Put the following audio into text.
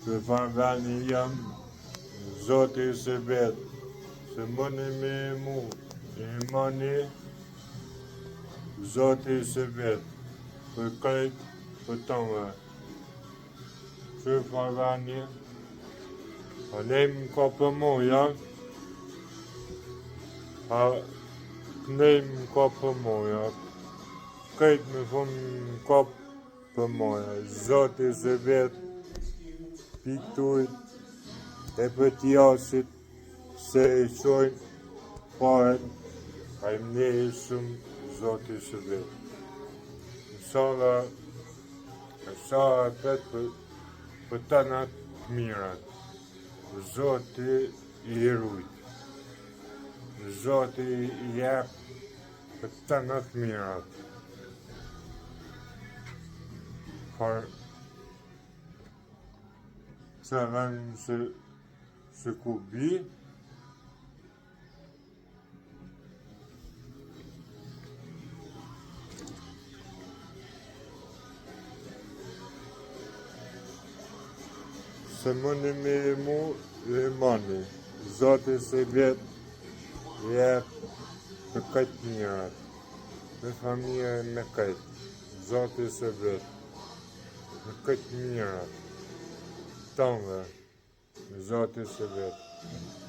që farveni jam, Zoti se vetë, se mëni me mu, imani, Zoti se vetë, për krejt për tënve. Që farveni, a nejmë ka për moja, a nejmë ka për moja, krejt me fund ka për moja, Zoti se vetë, pikturit e për t'jasit, se e qojnë paret, a i mnejë shumë Zoti se vetë. Nësara petë për të në të mirat, Zoti i rujtë, Zoti i jepë për të në të mirat. Se rënë se ku bi, se mëni me mu e mani, Zoti se vetë jepë për këtë mirat, me familje me këtë, Zoti se vetë, me këtë mirat, tënve, Zoti se vetë.